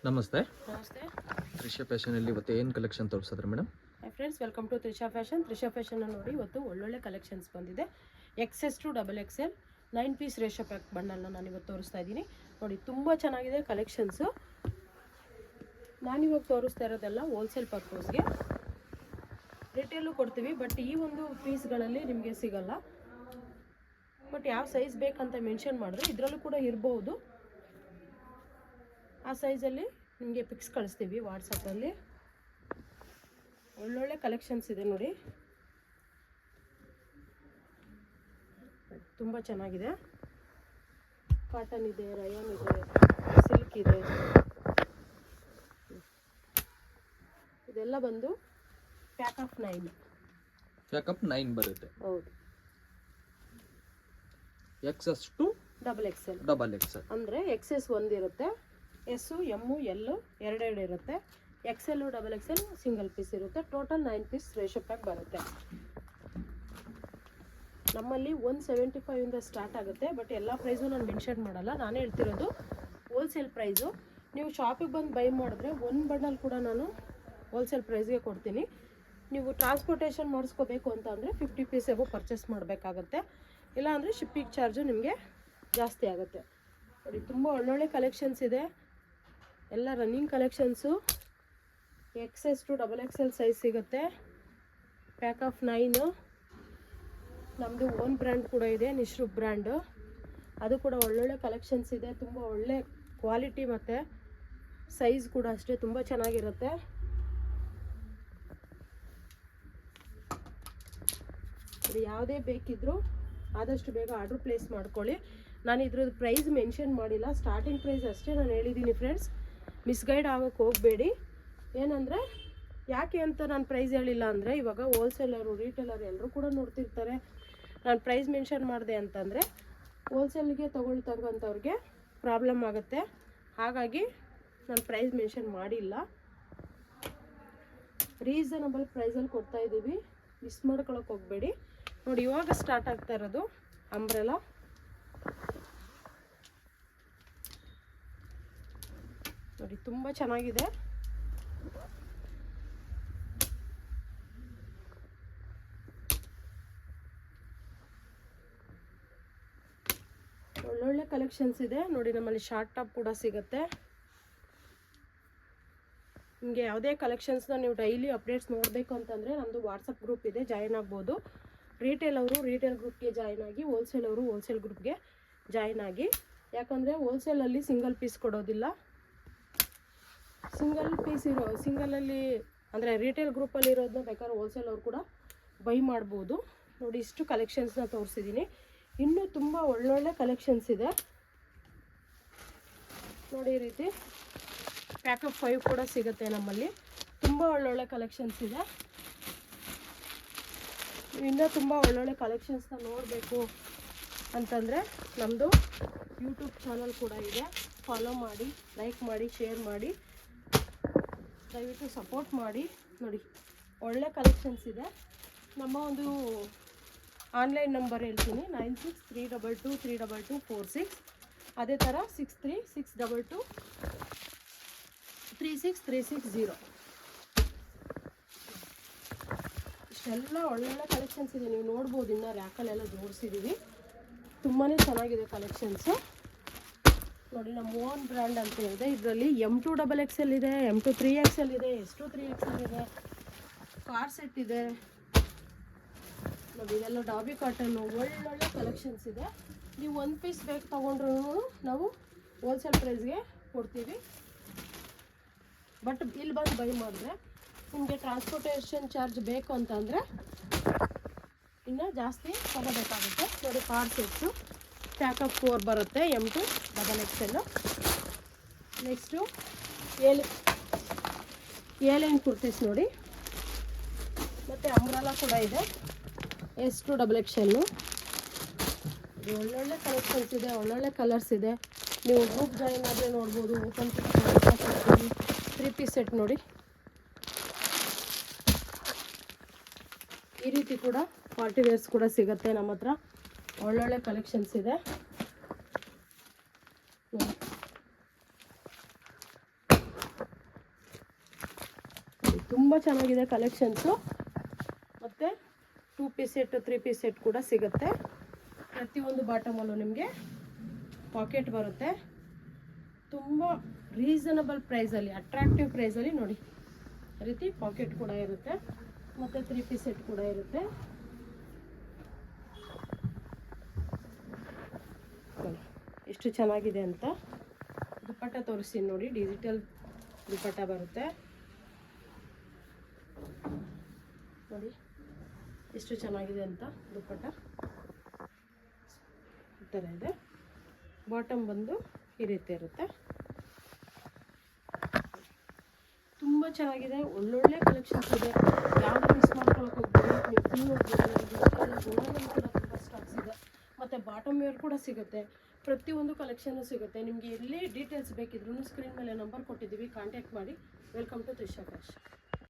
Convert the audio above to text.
ನಮಸ್ತೆ. ನಮಸ್ತೆ ತ್ರಿಷಾ ಫ್ಯಾಷನಲ್ಲಿ ಇವತ್ತು ಏನು ಕಲೆಕ್ಷನ್ ತೋರಿಸಿದ್ರೆ madam? Friends, welcome to Trisha Fashion ನೋಡಿ ಇವತ್ತು ಒಳ್ಳೊಳ್ಳೆ ಕಲೆಕ್ಷನ್ಸ್ ಬಂದಿದೆ. XS to XXL 9 piece ratio pack ಬಂಡಲ್ನ ನಾನು ಇವತ್ತು ತೋರಿಸ್ತಾ ಇದ್ದೀನಿ. ನೋಡಿ, ತುಂಬ ಚೆನ್ನಾಗಿದೆ ಕಲೆಕ್ಷನ್ಸು. ನಾನಿವಾಗ ತೋರಿಸ್ತಾ ಇರೋದೆಲ್ಲ ಹೋಲ್ಸೇಲ್ ಪರ್ಪಸ್ಗೆ, ರಿಟೇಲು ಕೊಡ್ತೀವಿ. ಬಟ್ ಈ ಒಂದು ಪೀಸ್ಗಳಲ್ಲಿ ನಿಮಗೆ ಸಿಗಲ್ಲ. ಬಟ್ ಯಾವ ಸೈಜ್ ಬೇಕಂತ ಮೆನ್ಷನ್ ಮಾಡಿದ್ರೆ ಇದರಲ್ಲೂ ಕೂಡ ಇರ್ಬೋದು. ಆ ಸೈಜಲ್ಲಿ ನಿಮಗೆ ಪಿಕ್ಸ್ ಕಳಿಸ್ತೀವಿ ವಾಟ್ಸಪ್ಪಲ್ಲಿ. ಒಳ್ಳೊಳ್ಳೆ ಕಲೆಕ್ಷನ್ಸ್ ಇದೆ ನೋಡಿ, ತುಂಬ ಚೆನ್ನಾಗಿದೆ. ಕಾಟನ್ ಇದೆ, ರಯಾನ್ ಇದೆ, ಸಿಲ್ಕ್ ಇದೆ. ಇದೆಲ್ಲ ಬಂದು ಪ್ಯಾಕ್ ಆಫ್ 9. ಪ್ಯಾಕಪ್ 9 ಬರುತ್ತೆ. ಹೌದು. XS ಟು XXL XXL ಅಂದರೆ XS ಒಂದಿರುತ್ತೆ, S M L ಎರಡೆರಡು ಇರುತ್ತೆ, XL XXL ಸಿಂಗಲ್ ಪೀಸ್ ಇರುತ್ತೆ. ಟೋಟಲ್ 9 ಪೀಸ್ ರೇಷೋ ಪ್ಯಾಕ್ ಬರುತ್ತೆ. ನಮ್ಮಲ್ಲಿ 175 ಇಂದ ಸ್ಟಾರ್ಟ್ ಆಗುತ್ತೆ. ಬಟ್ ಎಲ್ಲ ಪ್ರೈಸು ನಾನು ಮೆನ್ಷನ್ ಮಾಡಲ್ಲ, ನಾನೇ ಹೇಳ್ತಿರೋದು ಹೋಲ್ಸೇಲ್ ಪ್ರೈಸು. ನೀವು ಶಾಪಿಗೆ ಬಂದು ಬೈ ಮಾಡಿದ್ರೆ ಒಂದು ಬಂಡಲ್ ಕೂಡ ನಾನು ಹೋಲ್ಸೇಲ್ ಪ್ರೈಸ್ಗೆ ಕೊಡ್ತೀನಿ. ನೀವು ಟ್ರಾನ್ಸ್ಪೋರ್ಟೇಷನ್ ಮಾಡಿಸ್ಕೋಬೇಕು ಅಂತ ಅಂದರೆ 50 ಪೀಸ್ ಎಗೋ ಪರ್ಚೇಸ್ ಮಾಡಬೇಕಾಗತ್ತೆ. ಇಲ್ಲಾಂದರೆ ಶಿಪ್ಪಿಂಗ್ ಚಾರ್ಜು ನಿಮಗೆ ಜಾಸ್ತಿ ಆಗುತ್ತೆ. ನೋಡಿ, ತುಂಬ ಒಳ್ಳೊಳ್ಳೆ ಕಲೆಕ್ಷನ್ಸ್ ಇದೆ, ಎಲ್ಲ running collections. XS to XXL size ಸಿಗುತ್ತೆ. Pack of 9. ನಮ್ಮದು ಓನ್ ಬ್ರ್ಯಾಂಡ್ ಕೂಡ ಇದೆ, ನಿಶ್ರು ಬ್ರ್ಯಾಂಡು. ಅದು ಕೂಡ ಒಳ್ಳೊಳ್ಳೆ ಕಲೆಕ್ಷನ್ಸ್ ಇದೆ. ತುಂಬ ಒಳ್ಳೆ ಕ್ವಾಲಿಟಿ ಮತ್ತು ಸೈಜ್ ಕೂಡ ಅಷ್ಟೇ ತುಂಬ ಚೆನ್ನಾಗಿರುತ್ತೆ. ಯಾವುದೇ ಬೇಕಿದ್ದರೂ ಆದಷ್ಟು ಬೇಗ ಆರ್ಡ್ರ್ ಪ್ಲೇಸ್ ಮಾಡ್ಕೊಳ್ಳಿ. ನಾನು ಇದ್ರದ್ದು ಪ್ರೈಸ್ ಮೆನ್ಷನ್ ಮಾಡಿಲ್ಲ, ಸ್ಟಾರ್ಟಿಂಗ್ ಪ್ರೈಸ್ ಅಷ್ಟೇ ನಾನು ಹೇಳಿದ್ದೀನಿ ಫ್ರೆಂಡ್ಸ್. ಮಿಸ್ಗೈಡ್ ಆಗೋಕ್ಕೆ ಹೋಗಬೇಡಿ. ಏನಂದರೆ ಯಾಕೆ ಅಂತ ನಾನು ಪ್ರೈಸ್ ಹೇಳಿಲ್ಲ ಅಂದರೆ, ಇವಾಗ ಹೋಲ್ಸೇಲರು ರೀಟೇಲರ್ ಎಲ್ಲರೂ ಕೂಡ ನೋಡ್ತಿರ್ತಾರೆ. ನಾನು ಪ್ರೈಸ್ ಮೆನ್ಷನ್ ಮಾಡಿದೆ ಅಂತಂದರೆ ಹೋಲ್ಸೇಲ್ಗೆ ತೊಗೊಳ್ತಕ್ಕಂಥವ್ರಿಗೆ ಪ್ರಾಬ್ಲಮ್ ಆಗುತ್ತೆ. ಹಾಗಾಗಿ ನಾನು ಪ್ರೈಸ್ ಮೆನ್ಷನ್ ಮಾಡಿಲ್ಲ. ರೀಸನಬಲ್ ಪ್ರೈಸಲ್ಲಿ ಕೊಡ್ತಾಯಿದ್ದೀವಿ, ಮಿಸ್ ಮಾಡ್ಕೊಳಕ್ಕೆ ಹೋಗಬೇಡಿ. ನೋಡಿ, ಇವಾಗ ಸ್ಟಾರ್ಟ್ ಆಗ್ತಾ ಇರೋದು ಅಂಬ್ರೆಲಾ. ನೋಡಿ, ತುಂಬ ಚೆನ್ನಾಗಿದೆ. ಒಳ್ಳೊಳ್ಳೆ ಕಲೆಕ್ಷನ್ಸ್ ಇದೆ ನೋಡಿ. ನಮ್ಮಲ್ಲಿ ಶಾರ್ಟ್ ಟಾಪ್ ಕೂಡ ಸಿಗುತ್ತೆ. ನಿಮಗೆ ಯಾವುದೇ ಕಲೆಕ್ಷನ್ಸ್ನ ನೀವು ಡೈಲಿ ಅಪ್ಡೇಟ್ಸ್ ನೋಡಬೇಕು ಅಂತಂದರೆ ನಮ್ಮದು ವಾಟ್ಸಪ್ ಗ್ರೂಪ್ ಇದೆ, ಜಾಯಿನ್ ಆಗ್ಬೋದು. ರಿಟೇಲ್ ಅವರು ರಿಟೇಲ್ ಗ್ರೂಪ್ಗೆ ಜಾಯಿನ್ ಆಗಿ, ಹೋಲ್ಸೇಲ್ ಅವರು ಹೋಲ್ಸೇಲ್ ಗ್ರೂಪ್ಗೆ ಜಾಯಿನ್ ಆಗಿ. ಯಾಕಂದರೆ ಹೋಲ್ಸೇಲಲ್ಲಿ ಸಿಂಗಲ್ ಪೀಸ್ ಕೊಡೋದಿಲ್ಲ. ಸಿಂಗಲಲ್ಲಿ ಅಂದರೆ ರಿಟೇಲ್ ಗ್ರೂಪಲ್ಲಿ ಇರೋದನ್ನ ಬೇಕಾದ್ರೆ ಹೋಲ್ಸೇಲ್ ಅವರು ಕೂಡ ಬೈ ಮಾಡ್ಬೋದು. ನೋಡಿ, ಇಷ್ಟು ಕಲೆಕ್ಷನ್ಸ್ನ ತೋರಿಸಿದ್ದೀನಿ. ಇನ್ನೂ ತುಂಬ ಒಳ್ಳೊಳ್ಳೆ ಕಲೆಕ್ಷನ್ಸ್ ಇದೆ ನೋಡಿ. ಈ ರೀತಿ ಪ್ಯಾಕ್ ಆಫ್ 5 ಕೂಡ ಸಿಗುತ್ತೆ ನಮ್ಮಲ್ಲಿ. ತುಂಬ ಒಳ್ಳೊಳ್ಳೆ ಕಲೆಕ್ಷನ್ಸ್ ಇದೆ. ಇನ್ನೂ ತುಂಬ ಒಳ್ಳೊಳ್ಳೆ ಕಲೆಕ್ಷನ್ಸ್ನ ನೋಡಬೇಕು ಅಂತಂದರೆ ನಮ್ಮದು ಯೂಟ್ಯೂಬ್ ಚಾನಲ್ ಕೂಡ ಇದೆ, ಫಾಲೋ ಮಾಡಿ, ಲೈಕ್ ಮಾಡಿ, ಶೇರ್ ಮಾಡಿ, ದಯವಿಟ್ಟು ಸಪೋರ್ಟ್ ಮಾಡಿ. ನೋಡಿ, ಒಳ್ಳೆ ಕಲೆಕ್ಷನ್ಸ್ ಇದೆ. ನಮ್ಮ ಒಂದು ಆನ್ಲೈನ್ ನಂಬರ್ ಹೇಳ್ತೀನಿ, 9632232246. ಅದೇ ಥರ 6362236360. ಇಷ್ಟೆಲ್ಲ ಒಳ್ಳೊಳ್ಳೆ ಕಲೆಕ್ಷನ್ಸ್ ಇದೆ, ನೀವು ನೋಡ್ಬೋದು. ಇನ್ನು ರ್ಯಾಕಲ್ಲೆಲ್ಲ ಜೋಡಿಸಿದ್ದೀವಿ, ತುಂಬಾ ಚೆನ್ನಾಗಿದೆ ಕಲೆಕ್ಷನ್ಸು. ನೋಡಿ, ನಮ್ಮ ಓನ್ ಬ್ರ್ಯಾಂಡ್ ಅಂತ ಇದೆ. ಇದರಲ್ಲಿ M ಟು XXL ಇದೆ, M ಟು 3XL ಇದೆ, S ಟು 3XL ಇದೆ, ಕಾರ್ ಸೆಟ್ ಇದೆ ನೋಡಿ. ಇದೆಲ್ಲ ಡಾಬಿ ಕಾಟನ್ನು ಒಳ್ಳೊಳ್ಳೆ ಕಲೆಕ್ಷನ್ಸ್ ಇದೆ. ನೀವು ಒಂದು ಪೀಸ್ ಬೇಕು ತೊಗೊಂಡ್ರೂ ನಾವು ಹೋಲ್ಸೇಲ್ ಪ್ರೈಸ್ಗೆ ಕೊಡ್ತೀವಿ. ಬಟ್ ಇಲ್ಲಿ ಬಂದು ಬೈ ಮಾಡಿದ್ರೆ ನಿಮಗೆ ಟ್ರಾನ್ಸ್ಪೋರ್ಟೇಷನ್ ಚಾರ್ಜ್ ಬೇಕು ಅಂತಂದರೆ ಇನ್ನೂ ಜಾಸ್ತಿ ತಗೋಬೇಕಾಗುತ್ತೆ. ನೋಡಿ, ಕಾರ್ ಸೆಟ್ಸು ಪ್ಯಾಕ್ ಆಫ್ 4 ಬರುತ್ತೆ, M to XXL. Next A line kurtis ನೋಡಿ, ಮತ್ತು ಅಂಬ್ರೆಲಾ ಕೂಡ ಇದೆ, S ಟು XXL. ಒಳ್ಳೊಳ್ಳೆ ಕಲೆಕ್ಷನ್ಸ್ ಇದೆ, ಒಳ್ಳೊಳ್ಳೆ ಕಲರ್ಸ್ ಇದೆ. ನೀವು ಗ್ರೂಪ್ ಜಾಯಿನ್ ಆದರೆ ನೋಡ್ಬೋದು. ಓಪನ್ 3 ಪೀಸ್ ಸೆಟ್ ನೋಡಿ. ಈ ರೀತಿ ಕೂಡ ಪಾರ್ಟಿ ವೇರ್ಸ್ ಕೂಡ ಸಿಗುತ್ತೆ ನಮ್ಮ ಹತ್ರ. ಒಳ್ಳೊಳ್ಳೆ ಕಲೆಕ್ಷನ್ಸ್ ಇದೆ. ತುಂಬ ಚೆನ್ನಾಗಿದೆ ಕಲೆಕ್ಷನ್ಸು. ಮತ್ತು 2 ಪೀಸ್ ಸೆಟ್ 3 ಪೀಸ್ ಸೆಟ್ ಕೂಡ ಸಿಗುತ್ತೆ. ಪ್ರತಿಯೊಂದು ಬಾಟಮಲ್ಲೂ ನಿಮಗೆ ಪಾಕೆಟ್ ಬರುತ್ತೆ. ತುಂಬ ರೀಸನಬಲ್ ಪ್ರೈಸಲ್ಲಿ, ಅಟ್ರಾಕ್ಟಿವ್ ಪ್ರೈಸಲ್ಲಿ ನೋಡಿ, ಈ ರೀತಿ ಪಾಕೆಟ್ ಕೂಡ ಇರುತ್ತೆ ಮತ್ತು 3 ಪೀಸ್ ಸೆಟ್ ಕೂಡ ಇರುತ್ತೆ. ಎಷ್ಟು ಚೆನ್ನಾಗಿದೆ ಅಂತ. ದುಪ್ಪಟ್ಟ ತೋರಿಸ್ತೀನಿ ನೋಡಿ, ಡಿಜಿಟಲ್ ದುಪ್ಪಟ್ಟ ಬರುತ್ತೆ ನೋಡಿ, ಎಷ್ಟು ಚೆನ್ನಾಗಿದೆ ಅಂತ. ದುಪ್ಪಟ್ಟ ಈ ಥರ ಇದೆ. ಬಾಟಮ್ ಬಂದು ಈ ರೀತಿ ಇರುತ್ತೆ. ತುಂಬ ಚೆನ್ನಾಗಿದೆ, ಒಳ್ಳೊಳ್ಳೆ ಕಲೆಕ್ಷನ್ಸ್ ಇದೆ. ಯಾವುದು ಮಿಸ್ ಮಾಡ್ಕೊಳಕ್ಕೆ ಹೋಗ್ಬೋದು. ನೀವು ಕೂಡ ತುಂಬ ಸ್ಟಾಕ್ಸ್ ಇದೆ ಮತ್ತು ಬಾಟಮ್ ವೇರ್ ಕೂಡ ಸಿಗುತ್ತೆ. ಪ್ರತಿಯೊಂದು ಕಲೆಕ್ಷನ್ನು ಸಿಗುತ್ತೆ. ನಿಮಗೆ ಎಲ್ಲಿ ಡೀಟೇಲ್ಸ್ ಬೇಕಿದ್ರೂ ಸ್ಕ್ರೀನ್ ಮೇಲೆ ನಂಬರ್ ಕೊಟ್ಟಿದ್ದೀವಿ, ಕಾಂಟ್ಯಾಕ್ಟ್ ಮಾಡಿ. Welcome to Trisha fashion.